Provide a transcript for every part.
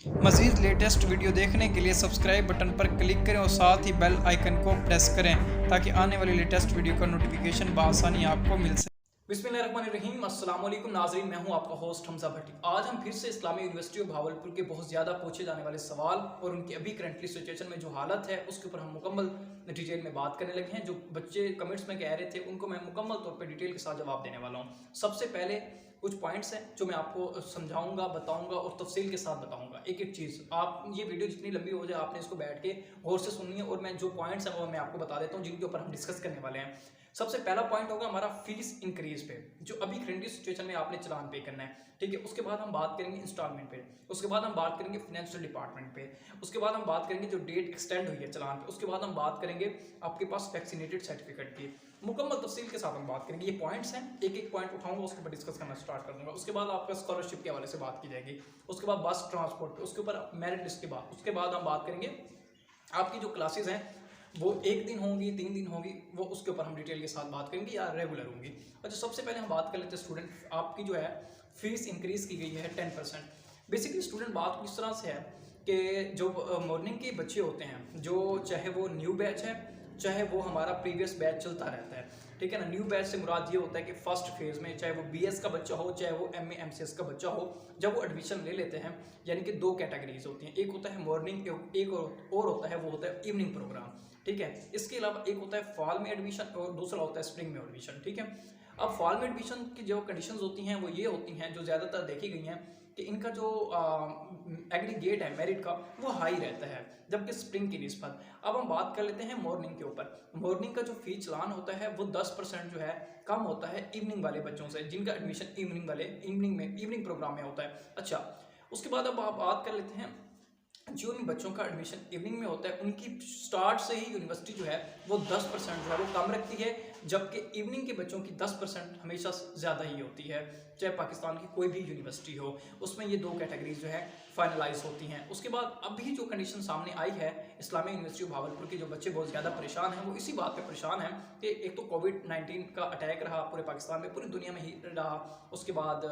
मज़ीद latest video देखने के लिए सब्सक्राइब बटन पर क्लिक करें और साथ ही बेल आइकन को प्रेस करें ताकि आने वाली लेटेस्ट वीडियो का नोटिफिकेशन बआसानी आपको मिल सके। बिस्मिल्लाहिर्रहमानिर्रहीम, अस्सलाम वालेकुम नाज़रीन, मैं हूं आपका होस्ट हमजा भट्टी। आज हम फिर से इस्लामी यूनिवर्सिटी ऑफ भावलपुर के बहुत ज़्यादा पूछे जाने वाले सवाल और उनकी अभी करंटली सिचुएशन में जो हालत है उसके ऊपर हम मुकम्मल डिटेल में बात करने लगे हैं। जो बच्चे कमेंट्स में कह रहे थे उनको मैं मुकम्मल तौर पर डिटेल के साथ जवाब देने वाला हूँ। सबसे पहले कुछ पॉइंट्स हैं जो मैं आपको समझाऊंगा, बताऊंगा और तफसील के साथ बताऊंगा। एक एक चीज़, आप ये वीडियो जितनी लंबी हो जाए आपने इसको बैठ के गौर से सुननी है और मैं जो पॉइंट्स हैं वो मैं आपको बता देता हूँ जिनके ऊपर हम डिस्कस करने वाले हैं। सबसे पहला पॉइंट होगा हमारा फीस इंक्रीज पे, जो अभी करंट सिचुएशन में आपने चालान पे करना है, ठीक है। उसके बाद हम बात करेंगे इंस्टॉलमेंट पे, उसके बाद हम बात करेंगे फाइनेंशियल डिपार्टमेंट पे, उसके बाद हम बात करेंगे जो डेट एक्सटेंड हुई है चालान पे, उसके बाद हम बात करेंगे आपके पास वैक्सीनेटेड सर्टिफिकेट की। मुकम्मल तफसील के साथ हम बात करेंगे। ये पॉइंट्स हैं, एक एक पॉइंट उठाऊंगा उसके ऊपर डिस्कस करना स्टार्ट कर दूंगा। उसके बाद आपका स्कॉलरशिप के हवाले से बात की जाएगी, उसके बाद बस ट्रांसपोर्ट पे, उसके ऊपर मेरिट लिस्ट के बाद, उसके बाद हम बात करेंगे आपकी जो क्लासेज हैं वो एक दिन होंगी, 3 दिन होंगी, वो उसके ऊपर हम डिटेल के साथ बात करेंगे या रेगुलर होंगी। अच्छा, सबसे पहले हम बात कर लेते हैं स्टूडेंट, आपकी जो है फीस इंक्रीज की गई है 10%। बेसिकली स्टूडेंट बात इस तरह से है कि जो मॉर्निंग के बच्चे होते हैं, जो चाहे वो न्यू बैच है चाहे वो हमारा प्रीवियस बैच चलता रहता है, ठीक है ना। न्यू बैच से मुराद ये होता है कि फर्स्ट फेज में चाहे वो बीएस का बच्चा हो चाहे वो एमए एमसीएस का बच्चा हो, जब वो एडमिशन ले लेते हैं, यानी कि दो कैटेगरीज होती हैं, एक होता है मॉर्निंग, एक और होता है वो होता है इवनिंग प्रोग्राम, ठीक है। इसके अलावा एक होता है फॉल में एडमिशन और दूसरा होता है स्प्रिंग में एडमिशन, ठीक है। अब फॉल में एडमिशन की जो कंडीशंस होती हैं वो ये होती हैं, जो ज़्यादातर देखी गई हैं, कि इनका जो एग्रीगेट है मेरिट का वो हाई रहता है, जबकि स्प्रिंग की निस्बत। अब हम बात कर लेते हैं मॉर्निंग के ऊपर। मॉर्निंग का जो फी चलान होता है वो 10% जो है कम होता है इवनिंग वाले बच्चों से, जिनका एडमिशन इवनिंग प्रोग्राम में होता है। अच्छा, उसके बाद अब आप बात कर लेते हैं जो इन बच्चों का एडमिशन इवनिंग में होता है उनकी स्टार्ट से ही यूनिवर्सिटी जो है वो 10% जो है वो कम रखती है, जबकि इवनिंग के बच्चों की 10% हमेशा ज़्यादा ही होती है, चाहे पाकिस्तान की कोई भी यूनिवर्सिटी हो। उसमें ये दो कैटेगरीज जो है फाइनलाइज होती हैं। उसके बाद अभी जो कंडीशन सामने आई है इस्लामी यूनिवर्सिटी ऑफ भावलपुर के जो बच्चे बहुत ज़्यादा परेशान हैं, वो इसी बात पे परेशान हैं कि एक तो कोविड-19 का अटैक रहा पूरे पाकिस्तान में, पूरी दुनिया में ही रहा। उसके बाद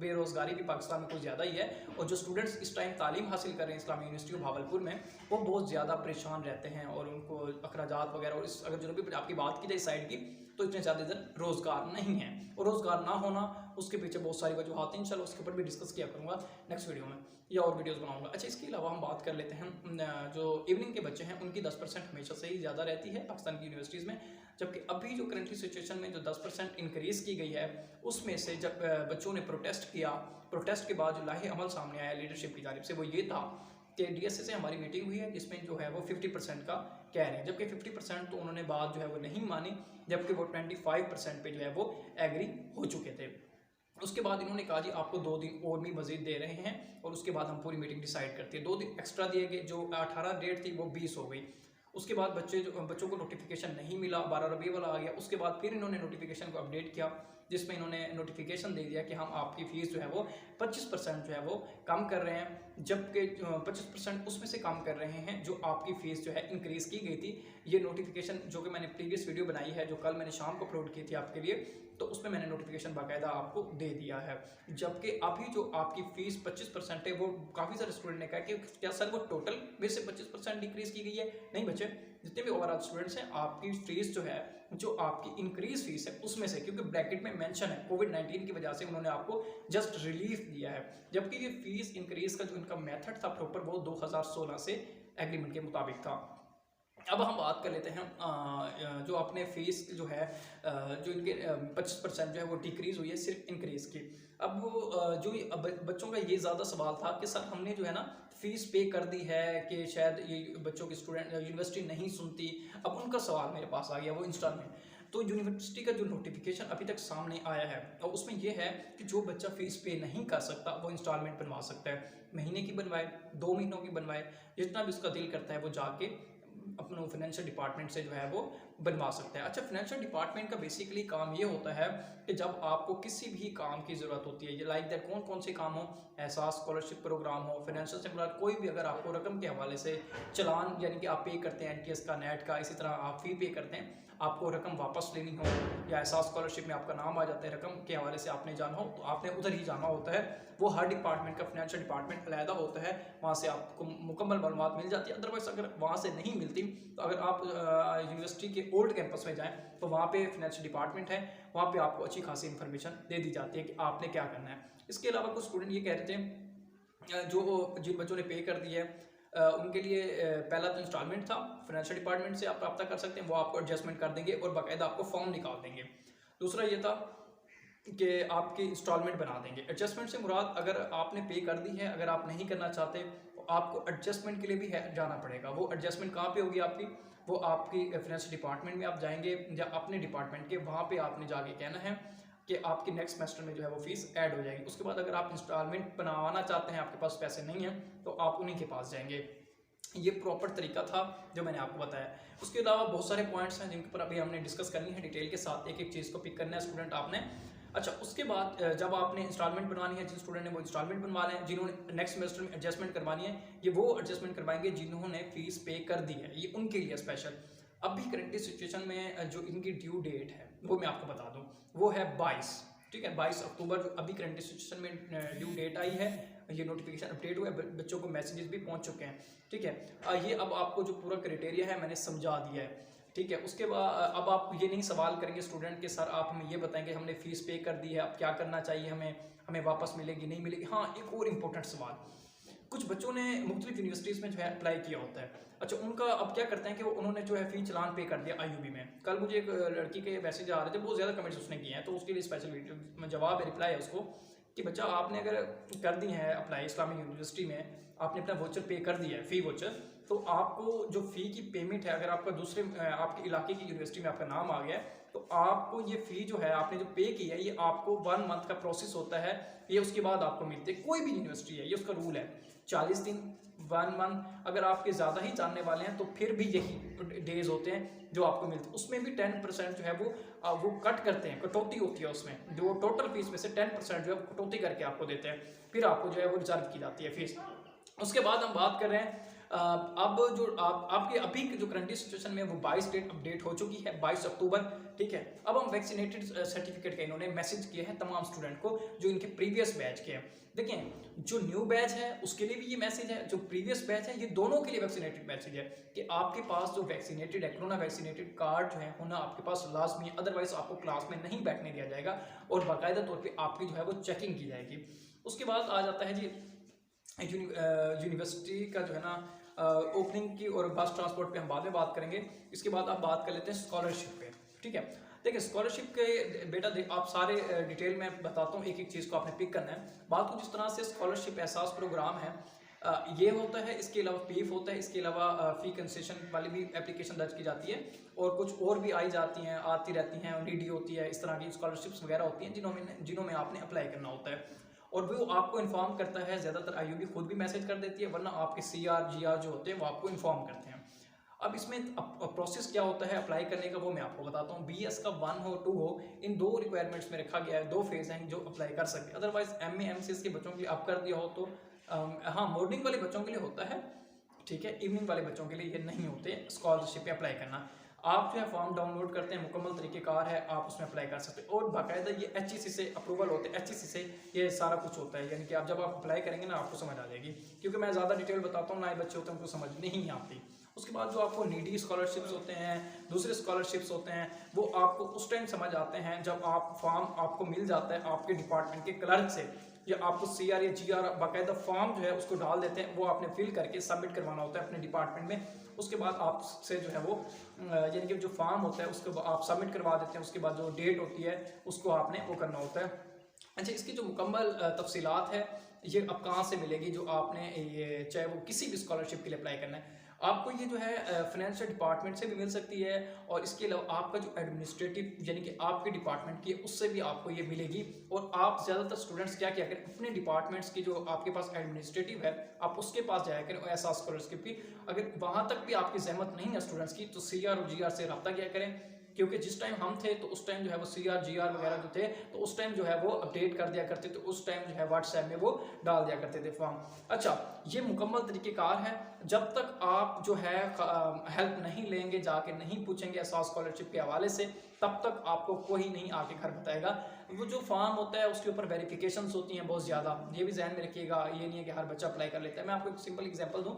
बेरोज़गारी भी पाकिस्तान में कुछ ज़्यादा ही है, और जो स्टूडेंट्स इस टाइम तालीम हासिल कर रहे हैं इस्लामी यूनिवर्सिटी ऑफ भावलपुर में, वो बहुत ज़्यादा परेशान रहते हैं और उनको अखराजात वगैरह, और इस अगर जनूबी पंजाब की बात की जाए साइड की, तो इतने ज़्यादा इधर रोज़गार नहीं है, और रोज़गार ना होना उसके पीछे बहुत सारी वजूहत हैं। इंशाल्लाह उसके ऊपर भी डिस्कस किया करूँगा नेक्स्ट वीडियो में, या और वीडियोस बनाऊंगा। अच्छा, इसके अलावा हम बात कर लेते हैं जो इवनिंग के बच्चे हैं उनकी 10% हमेशा से ही ज़्यादा रहती है पाकिस्तान की यूनिवर्सिटीज़ में, जबकि अभी जो करंटली सिचुएशन में जो 10% इंक्रीज़ की गई है उसमें से जब बच्चों ने प्रोटेस्ट किया, प्रोटेस्ट के बाद जो लाहे अमल सामने आया लीडरशिप की जानिब से, वो ये था कि डीएसए से हमारी मीटिंग हुई है जिसमें जो है वो 50% का कह रहे हैं, जबकि 50% तो उन्होंने बात जो है वो नहीं मानी, जबकि वो 25% पे जो है वो एग्री हो चुके थे। उसके बाद इन्होंने कहा जी आपको 2 दिन और भी मजीद दे रहे हैं और उसके बाद हम पूरी मीटिंग डिसाइड करते हैं। 2 दिन एक्स्ट्रा दिए गए, जो 18 डेट थी वो 20 हो गई। उसके बाद बच्चों को नोटिफिकेशन नहीं मिला, 12 रबी वाला आ गया। उसके बाद फिर इन्होंने नोटिफिकेशन को अपडेट किया, जिसमें इन्होंने नोटिफिकेशन दे दिया कि हम आपकी फ़ीस जो है वो 25% जो है वो कम कर रहे हैं, जबकि 25% उसमें से कम कर रहे हैं जो आपकी फ़ीस जो है इंक्रीज़ की गई थी। ये नोटिफिकेशन जो कि मैंने प्रीवियस वीडियो बनाई है, जो कल मैंने शाम को अपलोड की थी आपके लिए, तो उसमें मैंने नोटिफिकेशन बाकायदा आपको दे दिया है। जबकि अभी जो आपकी फ़ीस 25% है, वो काफ़ी सारे स्टूडेंट ने कहा कि क्या सर वो टोटल में से 25% डिक्रीज़ की गई है? नहीं बच्चे, जितने भी ओवरऑल स्टूडेंट्स हैं आपकी फ़ीस जो है, जो आपकी इंक्रीज फीस है उसमें से, क्योंकि ब्रैकेट में मेंशन है कोविड-19 की वजह से उन्होंने आपको जस्ट रिलीफ दिया है, जबकि ये फीस इंक्रीज का जो इनका मेथड था प्रॉपर वो 2016 से एग्रीमेंट के मुताबिक था। अब हम बात कर लेते हैं जो अपने फीस जो है जो इनके 25% जो है वो डिक्रीज़ हुई है सिर्फ इंक्रीज़ की। अब वो जो बच्चों का ये ज़्यादा सवाल था कि सर हमने जो है ना फ़ीस पे कर दी है कि शायद ये बच्चों की स्टूडेंट यूनिवर्सिटी नहीं सुनती। अब उनका सवाल मेरे पास आ गया वो इंस्टॉलमेंट। तो यूनिवर्सिटी का जो नोटिफिकेशन अभी तक सामने आया है और उसमें यह है कि जो बच्चा फ़ीस पे नहीं कर सकता वो इंस्टॉलमेंट बनवा सकता है, महीने की बनवाए, 2 महीनों की बनवाए, जितना भी उसका दिल करता है वो जाके अपने फाइनेंशियल डिपार्टमेंट से जो है वो बनवा सकते हैं। अच्छा, फाइनेंशियल डिपार्टमेंट का बेसिकली काम ये होता है कि जब आपको किसी भी काम की ज़रूरत होती है, ये लाइक दैट कौन कौन से काम हो, एहसास स्कॉलरशिप प्रोग्राम हो, फाइनेंशियल से मुराद कोई भी, अगर आपको रकम के हवाले से चलान यानी कि आप पे करते हैं NTS का, नेट का, इसी तरह आप फ़ी पे करते हैं, आपको रकम वापस लेनी हो या एहसास स्कॉलरशिप में आपका नाम आ जाता है, रकम के हवाले से आपने जाना हो तो आपने उधर ही जाना होता है। वो हर डिपार्टमेंट का फाइनेंशियल डिपार्टमेंट अलहदा होता है, वहाँ से आपको मुकम्मल मालूमात मिल जाती है। अदरवाइज अगर वहाँ से नहीं मिलती तो अगर आप यूनिवर्सिटी के ओल्ड कैंपस में जाएँ तो वहाँ पे फाइनेंशियल डिपार्टमेंट है, वहाँ पे आपको अच्छी खासी इन्फॉर्मेशन दे दी जाती है कि आपने क्या करना है। इसके अलावा कुछ स्टूडेंट ये कह रहे थे जो जिन बच्चों ने पे कर दिया है उनके लिए पहला तो इंस्टॉलमेंट था, फाइनेंशियल डिपार्टमेंट से आप रब्ता कर सकते हैं, वो आपको एडजस्टमेंट कर देंगे और बाकायदा आपको फॉर्म निकाल देंगे। दूसरा ये था कि आपकी इंस्टॉलमेंट बना देंगे। एडजस्टमेंट से मुराद अगर आपने पे कर दी है, अगर आप नहीं करना चाहते तो आपको एडजस्टमेंट के लिए भी जाना पड़ेगा। वो एडजस्टमेंट कहाँ पे होगी आपकी, वो आपकी फाइनेंशियल डिपार्टमेंट में आप जाएंगे या अपने डिपार्टमेंट के, वहाँ पे आपने जाके कहना है कि आपकी नेक्स्ट सेमेस्टर में जो है वो फीस ऐड हो जाएगी। उसके बाद अगर आप इंस्टॉलमेंट बनवाना चाहते हैं, आपके पास पैसे नहीं हैं, तो आप उन्हीं के पास जाएंगे। ये प्रॉपर तरीका था जो मैंने आपको बताया। उसके अलावा बहुत सारे पॉइंट्स हैं जिनके ऊपर अभी हमने डिस्कस करनी है डिटेल के साथ, एक एक चीज़ को पिक करना है स्टूडेंट आपने। अच्छा, उसके बाद जब आपने इंस्टॉलमेंट बनवानी है, जिन स्टूडेंट ने वो इंस्टॉलमेंट बनवा लें, जिन्होंने नेक्स्ट सेमेस्टर में एडजस्टमेंट करवानी है, ये वो एडजस्टमेंट करवाएंगे जिन्होंने फीस पे कर दी है, ये उनके लिए स्पेशल। अभी करंट सिचुएशन में जो इनकी ड्यू डेट है वो मैं आपको बता दूँ, वो है 22, ठीक है, 22 अक्टूबर जो अभी करंट सिचुएशन में ड्यू डेट आई है। ये नोटिफिकेशन अपडेट हुआ है, बच्चों को मैसेजेस भी पहुंच चुके हैं, ठीक है। ये अब आपको जो पूरा क्राइटेरिया है मैंने समझा दिया है, ठीक है। उसके बाद अब आप ये नहीं सवाल करेंगे स्टूडेंट के सर आप हमें ये बताएंगे हमने फीस पे कर दी है, अब क्या करना चाहिए, हमें वापस मिलेगी नहीं मिलेगी। हाँ, एक और इम्पोर्टेंट सवाल, कुछ बच्चों ने मुख्तलिफ यूनिवर्सिटीज़ में जो है अप्लाई किया होता है। अच्छा, उनका अब क्या करते हैं कि उन्होंने जो है फ़ी चलान पे कर दिया IUB में। कल मुझे एक लड़की के मैसेज आ रहे थे, बहुत ज़्यादा कमेंट्स उसने किए हैं, तो उसके लिए स्पेशल वीडियो जवाब है, रिप्लाई है उसको कि बच्चा आपने अगर कर दी है अप्लाई इस्लामिक यूनिवर्सिटी में, आपने अपना वोचर पे कर दिया है, फ़ी वोचर, तो आपको जो फ़ी की पेमेंट है, अगर आपका दूसरे आपके इलाके की यूनिवर्सिटी में आपका नाम आ गया है तो आपको ये फ़ी जो है आपने जो पे किया है ये आपको 1 मंथ का प्रोसेस होता है, ये उसके बाद आपको मिलते है। कोई भी यूनिवर्सिटी है, ये उसका रूल है, 40 दिन 1 मंथ। अगर आपके ज़्यादा ही जानने वाले हैं तो फिर भी यही डेज होते हैं जो आपको मिलते हैं। उसमें भी 10% जो है वो कट करते हैं, कटौती होती है उसमें, जो टोटल फीस में से 10% जो है कटौती करके आपको देते हैं, फिर आपको जो है वो रिजर्व की जाती है फीस। उसके बाद हम बात कर रहे हैं अब जो आपके अभी जो करंट सिचुएशन में वो 22 डेट अपडेट हो चुकी है, 22 अक्टूबर, ठीक है। अब हम वैक्सीनेटेड सर्टिफिकेट का इन्होंने मैसेज किया है तमाम स्टूडेंट को जो इनके प्रीवियस बैच के हैं। देखें, जो न्यू बैच है उसके लिए भी ये मैसेज है, जो प्रीवियस बैच है ये दोनों के लिए वैक्सीनेटेड मैसेज है कि आपके पास जो वैक्सीनेटेड है, कोरोना वैक्सीनेटेड कार्ड जो है होना आपके पास लाजमी है, अदरवाइज आपको क्लास में नहीं बैठने दिया जाएगा और बाकायदा तौर पर आपकी जो है वो चेकिंग की जाएगी। उसके बाद आ जाता है जी यूनिवर्सिटी का जो है ना ओपनिंग की, और बस ट्रांसपोर्ट पे हम बाद में बात करेंगे। इसके बाद आप बात कर लेते हैं स्कॉलरशिप पे, ठीक है। देखिए, स्कॉलरशिप के बेटा आप सारे डिटेल में बताता हूँ, एक एक चीज़ को आपने पिक करना है। बात कुछ इस तरह से स्कॉलरशिप एहसास प्रोग्राम है, ये होता है, इसके अलावा PF होता है, इसके अलावा फ़ी कंसेशन वाली भी एप्लीकेशन दर्ज की जाती है, और कुछ और भी आई जाती हैं, आती रहती हैं, DD होती है, इस तरह की स्कॉलरशिप्स वगैरह होती हैं जिन्हों में आपने अप्लाई करना होता है, और वो आपको इन्फॉर्म करता है। ज़्यादातर IUB खुद भी मैसेज कर देती है, वरना आपके CR GR जो होते हैं वो आपको इन्फॉर्म करते हैं। अब इसमें प्रोसेस क्या होता है अप्लाई करने का, वो मैं आपको बताता हूँ। BS का 1 हो 2 हो, इन 2 रिक्वायरमेंट्स में रखा गया है, 2 फेज़ हैं जो अप्लाई कर सकते हैं। अदरवाइज MA MCS के बच्चों के लिए आप कर दिया हो तो हाँ, मॉर्निंग वाले बच्चों के लिए होता है, ठीक है, इवनिंग वाले बच्चों के लिए ये नहीं होते स्कॉलरशिप पे अप्लाई करना। आप जो है फॉर्म डाउनलोड करते हैं, मुकम्मल तरीक़ेकार है, आप उसमें अप्लाई कर सकते हैं, और बाकायदा ये HEC से अप्रूवल होते हैं, HEC से ये सारा कुछ होता है, यानी कि आप जब आप अप्लाई करेंगे ना आपको समझ आ जाएगी, क्योंकि मैं ज़्यादा डिटेल बताता हूँ, नए बच्चे होते हैं उनको समझ नहीं आती। उसके बाद जो आपको नीडी स्कॉलरशिप्स होते हैं, दूसरे स्कॉलरशिप्स होते हैं, वो आपको उस टाइम समझ आते हैं जब आप फॉर्म आपको मिल जाता है आपके डिपार्टमेंट के क्लर्क से, या आपको CR या GR बाकायदा फॉर्म जो है उसको डाल देते हैं, वो आपने फिल करके सबमिट करवाना होता है अपने डिपार्टमेंट में। उसके बाद आपसे जो है वो यानी कि जो फॉर्म होता है उसको आप सबमिट करवा देते हैं, उसके बाद जो डेट होती है उसको आपने वो करना होता है। अच्छा, इसकी जो मुकम्मल तफसीलात है ये अब कहाँ से मिलेगी, जो आपने ये चाहे वो किसी भी स्कॉलरशिप के लिए अप्लाई करना है, आपको ये जो है फाइनेंशियल डिपार्टमेंट से भी मिल सकती है, और इसके अलावा आपका जो एडमिनिस्ट्रेटिव यानी कि आपके डिपार्टमेंट की है उससे भी आपको ये मिलेगी। और आप ज़्यादातर स्टूडेंट्स क्या किया करें, अपने डिपार्टमेंट्स की जो आपके पास एडमिनिस्ट्रेटिव है आप उसके पास जाया करें एहसास स्कॉलरशिप की। अगर वहाँ तक भी आपकी जहमत नहीं है स्टूडेंट्स की तो CR और GR से रब्ता किया करें, क्योंकि जिस टाइम हम थे तो उस टाइम जो है वो CR GR वगैरह जो थे तो उस टाइम जो है वो अपडेट कर दिया करते थे, उस टाइम जो है व्हाट्सएप में वो डाल दिया करते थे फॉर्म। अच्छा, ये मुकम्मल तरीक़ेकार है। जब तक आप जो है हेल्प नहीं लेंगे, जाके नहीं पूछेंगे एहसास स्कॉलरशिप के हवाले से, तब तक आपको कोई नहीं आके घर बताएगा। वो जो फॉर्म होता है उसके ऊपर वेरिफिकेशंस होती हैं बहुत ज़्यादा, ये भी ध्यान में रखिएगा। ये नहीं है कि हर बच्चा अप्लाई कर लेता है। मैं आपको एक सिंपल एग्जांपल दूं,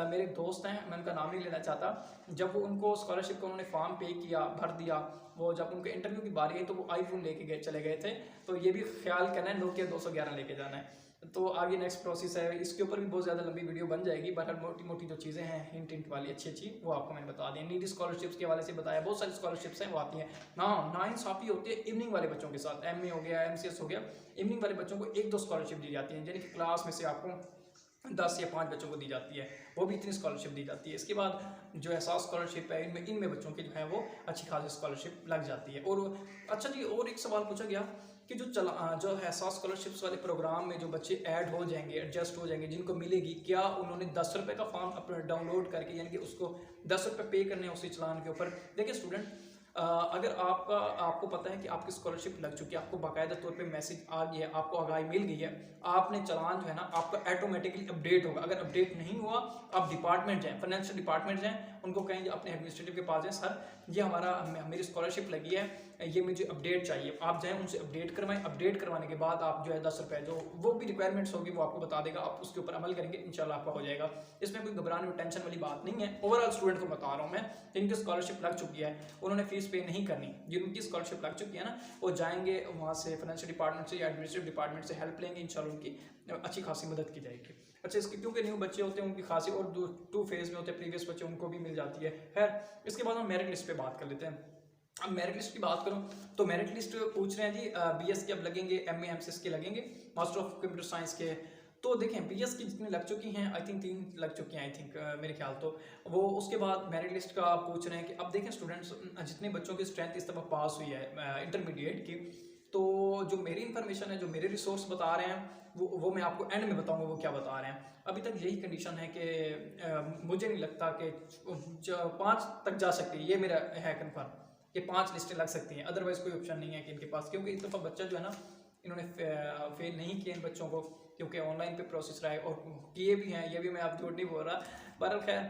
मेरे एक दोस्त हैं, मैं उनका नाम नहीं लेना चाहता। जब वो उनको स्कॉलरशिप का उन्होंने फॉर्म पे किया, भर दिया, वो जब उनके इंटरव्यू की बारी आई तो वो आईफोन लेके चले गए थे। तो ये भी ख्याल करना है, नोकिया 211 लेके जाना है। तो आगे नेक्स्ट प्रोसेस है, इसके ऊपर भी बहुत ज़्यादा लंबी वीडियो बन जाएगी। बहरहाल मोटी मोटी जो चीज़ें हैं हिंट हिंट वाली अच्छी अच्छी वो आपको मैंने बता दी। नीडी स्कॉलरशिप्स के हवाले से बताया, बहुत सारी स्कॉलरशिप्स हैं वो आती हैं ना। नाइंसाफ़ी होती है इवनिंग वाले बच्चों के साथ, MA हो गया, MCS हो गया, इवनिंग वाले बच्चों को 1-2 स्कॉलरशिप दी जाती हैं, यानी कि क्लास में से आपको 10 या 5 बच्चों को दी जाती है, वो भी इतनी स्कॉलरशिप दी जाती है। इसके बाद जो एहसास स्कॉलरशिप है इनमें बच्चों की जो है वो अच्छी खासी स्कॉलरशिप लग जाती है। और अच्छा जी, और एक सवाल पूछा गया कि जो एहसास स्कॉलरशिप्स वाले प्रोग्राम में जो बच्चे ऐड हो जाएंगे, एडजस्ट हो जाएंगे, जिनको मिलेगी, क्या उन्होंने 10 रुपये का फॉर्म अपना डाउनलोड करके, यानी कि उसको 10 रुपये पे करने हैं उसी चलान के ऊपर। देखिए स्टूडेंट, अगर आपको पता है कि आपकी स्कॉलरशिप लग चुकी है, आपको बाकायदा तौर पे मैसेज आ गया है, आपको आगाही मिल गई है, आपने चलान जो है ना आपका ऑटोमेटिकली अपडेट होगा। अगर अपडेट नहीं हुआ, आप डिपार्टमेंट जाएँ, फाइनेंशियल डिपार्टमेंट जाएँ, उनको कहेंगे अपने एडमिनिस्ट्रेटिव के पास जाएँ, सर ये मेरी स्कॉलरशिप लगी है, ये मुझे अपडेट चाहिए। आप जाएँ उनसे अपडेट करवाएं। अपडेट करवाने के बाद आप जो है 10 रुपये जो वो भी रिक्वायरमेंट्स होगी वो आपको बता देगा, आप उसके ऊपर अमल करेंगे, इंशाल्लाह आपका हो जाएगा। इसमें कोई घबराने और टेंशन वाली बात नहीं है। ओवरऑल स्टूडेंट को बता रहा हूँ मैं, जिनकी स्कॉलरशिप लग चुकी है उन्होंने फीस पे नहीं करनी। जिनकी स्कॉलरशिप लग चुकी है ना, वो जाएंगे वहाँ से फाइनेंशियल डिपार्टमेंट से या एडमिनिस्ट्रेटिव डिपार्टमेंट से हेल्प लेंगे, इंशाल्लाह उनकी अच्छी खासी मदद की जाएगी। अच्छा, इसकी क्योंकि न्यू बच्चे होते हैं उनकी खासी और 2 फेज़ में होते हैं, प्रीवियस बच्चे उनको भी मिल जाती है। खैर, इसके बाद हम मेरिट लिस्ट पे बात कर लेते हैं। अब मेरिट लिस्ट की बात करूं तो मेरिट लिस्ट पूछ रहे हैं जी, BS के अब लगेंगे, MA MCS के लगेंगे, मास्टर ऑफ कंप्यूटर साइंस के। तो देखें BS की जितनी लग चुकी हैं, आई थिंक 3 लग चुकी हैं, आई थिंक मेरे ख्याल तो वो। उसके बाद मेरिट लिस्ट का पूछ रहे हैं कि अब देखें स्टूडेंट्स, जितने बच्चों की स्ट्रेंथ इस दफ़ा पास हुई है इंटरमीडिएट की, तो जो मेरी इन्फॉर्मेशन है, जो मेरे रिसोर्स बता रहे हैं वो मैं आपको एंड में बताऊंगा वो क्या बता रहे हैं। अभी तक यही कंडीशन है कि मुझे नहीं लगता कि 5 तक जा सकती है, ये मेरा है कन्फर्म कि 5 लिस्टें लग सकती हैं। अदरवाइज कोई ऑप्शन नहीं है कि इनके पास, क्योंकि इस दफ़ा बच्चा जो है ना इन्होंने फेल नहीं किया इन बच्चों को, क्योंकि ऑनलाइन पे प्रोसेस रहा है और किए भी हैं, ये भी मैं आप झूठ नहीं बोल रहा। बहरहाल खैर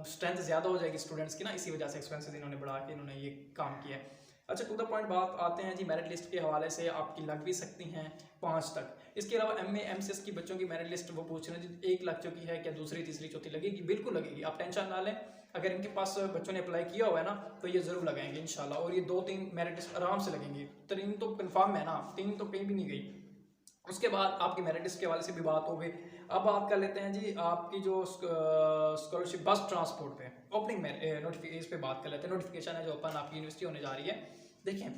स्ट्रेंथ ज़्यादा हो जाएगी स्टूडेंट्स की ना, इसी वजह से एक्सपेंसेस इन्होंने बढ़ा के इन्होंने ये काम किया है। अच्छा, टू द पॉइंट बात आते हैं जी, मेरिट लिस्ट के हवाले से आपकी लग भी सकती हैं 5 तक। इसके अलावा MA MCS की बच्चों की मेरिट लिस्ट वो पूछ रहे हैं जी, 1 लग चुकी है, क्या दूसरी तीसरी चौथी लगेगी? बिल्कुल लगेगी, आप टेंशन ना लें। अगर इनके पास बच्चों ने अप्लाई किया हुआ है ना तो ये ज़रूर लगाएंगे इंशाल्लाह, और ये 2-3 मेरिट लिस्ट आराम से लगेंगी। 3 तो कन्फर्म है ना, 3 तो कहीं भी नहीं गई। उसके बाद आपकी मेरिट लिस्ट के हवाले से भी बात हो गई। अब बात कर लेते हैं जी आपकी जो स्कॉलरशिप बस ट्रांसपोर्ट पे ओपनिंग में नोटिफिकेशन पे बात कर लेते हैं। नोटिफिकेशन है जो ओपन आपकी यूनिवर्सिटी होने जा रही है। देखिए,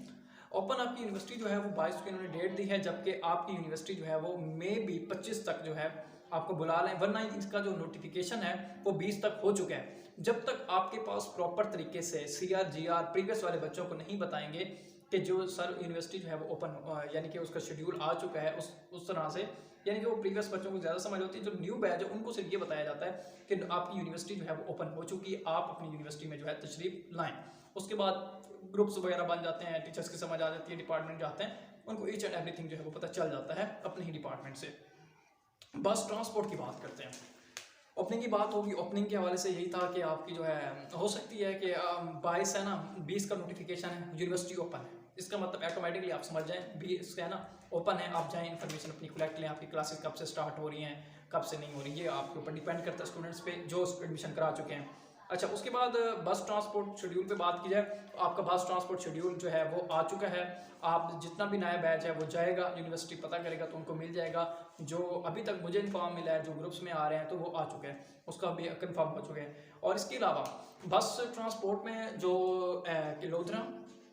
ओपन आपकी यूनिवर्सिटी जो है वो 22 को इन्होंने डेट दी है, जबकि आपकी यूनिवर्सिटी जो है वो मे बी 25 तक जो है आपको बुला लें, वरना इसका जो नोटिफिकेशन है वो 20 तक हो चुका है। जब तक आपके पास प्रॉपर तरीके से CR GR प्रीवियस वाले बच्चों को नहीं बताएंगे कि जो सर यूनिवर्सिटी जो है वो ओपन यानी कि उसका शेड्यूल आ चुका है उस तरह से, यानी कि वो प्रीवियस बच्चों को ज़्यादा समझ होती है। जो न्यू बैच है उनको सिर्फ ये बताया जाता है कि आपकी यूनिवर्सिटी जो है वो ओपन हो चुकी है, आप अपनी यूनिवर्सिटी में जो है तशरीफ लाएँ। उसके बाद ग्रुप्स वगैरह बन जाते हैं, टीचर्स की समझ आ जाती है, डिपार्टमेंट जाते हैं, उनको ईच एंड एवरीथिंग जो है वो पता चल जाता है अपने ही डिपार्टमेंट से। बस ट्रांसपोर्ट की बात करते हैं। ओपनिंग की बात होगी, ओपनिंग के हवाले से यही था कि आपकी जो है हो सकती है कि 22 है ना, 20 का नोटिफिकेशन है, यूनिवर्सिटी ओपन है, इसका मतलब ऑटोमेटिकली आप समझ जाएं 20 है ना ओपन है, आप जाएं इन्फॉर्मेशन अपनी कलेक्ट लें, आपकी क्लासेस कब से स्टार्ट हो रही हैं, कब से नहीं हो रही, ये आपके ऊपर डिपेंड करता है स्टूडेंट्स पे जो एडमिशन करा चुके हैं। अच्छा, उसके बाद बस ट्रांसपोर्ट शेड्यूल पे बात की जाए तो आपका बस ट्रांसपोर्ट शेड्यूल जो है वो आ चुका है। आप जितना भी नया बैच है वो जाएगा, यूनिवर्सिटी पता करेगा तो उनको मिल जाएगा। जो अभी तक मुझे इन्फॉर्म मिला है, जो ग्रुप्स में आ रहे हैं तो वो आ चुके हैं, उसका भी कन्फर्म हो चुके हैं। और इसके अलावा बस ट्रांसपोर्ट में जो किलोधरा,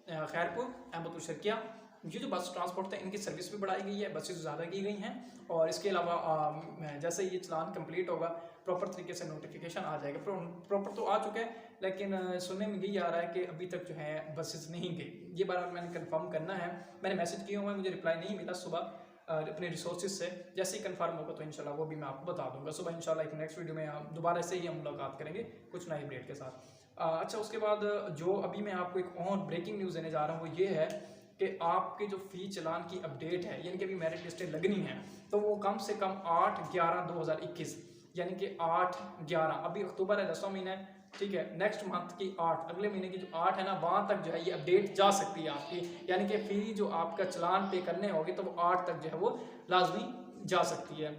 खैरपुर, अहमदपुर शर्किया ये जो बस ट्रांसपोर्ट है इनकी सर्विस भी बढ़ाई गई है, बसेस ज़्यादा की गई हैं। और इसके अलावा जैसे ये चलान कंप्लीट होगा प्रॉपर तरीके से नोटिफिकेशन आ जाएगा। प्रॉपर तो आ चुका है, लेकिन सुनने में यही आ रहा है कि अभी तक जो है बसेस नहीं गई। ये बार मैंने कंफर्म करना है, मैंने मैसेज किया हुआ है, मुझे रिप्लाई नहीं मिला सुबह अपने रिसोर्सेज से। जैसे ही कंफर्म होगा तो इंशाल्लाह वो भी मैं आपको बता दूंगा सुबह इंशाल्लाह। एक नेक्स्ट वीडियो में हम दोबारा से ही हम मुलाकात करेंगे कुछ नए अपडेट के साथ। अच्छा, उसके बाद जो अभी मैं आपको एक और ब्रेकिंग न्यूज़ देने जा रहा हूँ वो ये है कि आपके जो फ़ी चलान की अपडेट है, यानी कि अभी मेरिट लिस्टें लगनी हैं, तो वो कम से कम 8/11/2021 यानी कि 8/11, अभी अक्टूबर है 10वां महीना है, ठीक है, नेक्स्ट मंथ की 8, अगले महीने की जो 8 है ना, वहाँ तक जो है ये अपडेट जा सकती है आपकी, यानी कि फ़ी जो आपका चलान पे करने होगी तो वो 8 तक जो है वो लाजमी जा सकती है।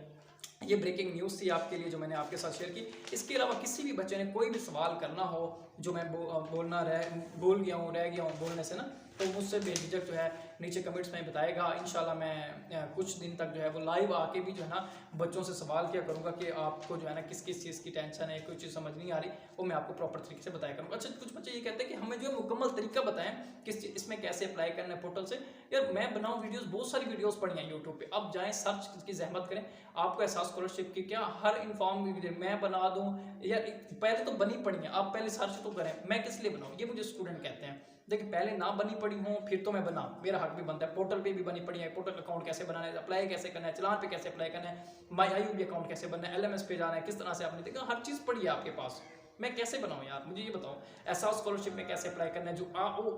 ये ब्रेकिंग न्यूज़ थी आपके लिए जो मैंने आपके साथ शेयर की। इसके अलावा किसी भी बच्चे ने कोई भी सवाल करना हो जो मैं भूल गया हूँ, रह गया हूँ बोलने से ना, तो मुझसे बेझिझक जो है नीचे कमेंट्स में बताएगा। इंशाल्लाह मैं कुछ दिन तक जो है वो लाइव आके भी जो है ना बच्चों से सवाल किया करूँगा कि आपको जो है ना किस किस चीज़ की टेंशन है, कोई चीज़ समझ नहीं आ रही, वो मैं आपको प्रॉपर तरीके से बताया करूँगा। अच्छा, कुछ बच्चे ये कहते हैं कि हमें जो है मुकम्मल तरीका बताएं किस इसमें कैसे अप्लाई करना है पोर्टल से। यार मैं बनाऊँ वीडियोज़, बहुत सारी वीडियोज़ पड़ी हैं यूट्यूब पर, अब जाएँ सर्च की जहमत करें। आपको एहसास स्कॉलरशिप की क्या हर इन्फॉर्म मैं बना दूँ यार, पहले तो बनी पड़ी है, आप पहले सर्च तो करें, मैं किस लिए बनाऊँ, ये मुझे स्टूडेंट कहते हैं। देखिए पहले ना बनी पड़ी हूँ फिर तो मैं बनाऊँ, मेरा हक भी बनता है। पोर्टल पे भी बनी पड़ी है, पोर्टल अकाउंट कैसे बनाना है, अप्लाई कैसे करना है, चलान पे कैसे अप्लाई करना है, माई IUB अकाउंट कैसे बनना है, LMS पे जाना है, किस तरह से आपने देखा, हर चीज़ पड़ी है आपके पास। मैं कैसे बनाऊँ यार, मुझे ये बताओ। एहसास स्कॉलरशिप में कैसे अप्लाई करना है, जो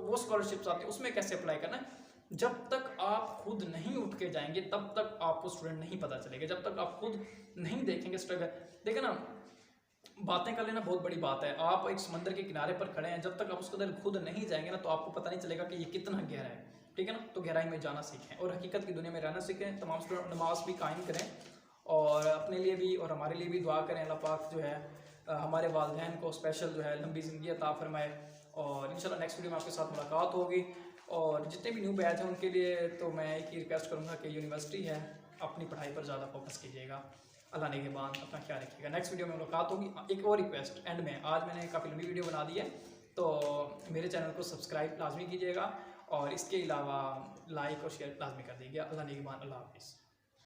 वो स्कॉलरशिप्स आती है उसमें कैसे अप्लाई करना है। जब तक आप खुद नहीं उठ के जाएंगे तब तक आपको स्टूडेंट नहीं पता चलेगा, जब तक आप खुद नहीं देखेंगे स्ट्रगल। देखिए ना, बातें कर लेना बहुत बड़ी बात है, आप एक समंदर के किनारे पर खड़े हैं, जब तक आप उसके अंदर खुद नहीं जाएंगे ना तो आपको पता नहीं चलेगा कि ये कितना गहरा है, ठीक है ना। तो गहराई में जाना सीखें और हकीकत की दुनिया में रहना सीखें। तमाम स्टूडेंट नमाज भी कायम करें और अपने लिए भी और हमारे लिए भी दुआ करें। अल्लाह पाक जो है हमारे वालिदैन को स्पेशल जो है लंबी ज़िंदगी अता फरमाए। और इंशाल्लाह नेक्स्ट वीडियो में आपके साथ मुलाकात होगी। और जितने भी न्यू बैच हैं उनके लिए तो मैं एक ही रिक्वेस्ट करूँगा कि यूनिवर्सिटी है, अपनी पढ़ाई पर ज़्यादा फोकस कीजिएगा। अल्लाह ने के बाद अपना ख्याल रखिएगा। नेक्स्ट वीडियो में मुलाकात होगी। एक और रिक्वेस्ट एंड में, आज मैंने काफ़ी लंबी वीडियो बना दी है तो मेरे चैनल को सब्सक्राइब लाजमी कीजिएगा और इसके अलावा लाइक और शेयर लाजमी कर दीजिएगा। अल्लाह ने के बाद, अल्लाह हाफिज़।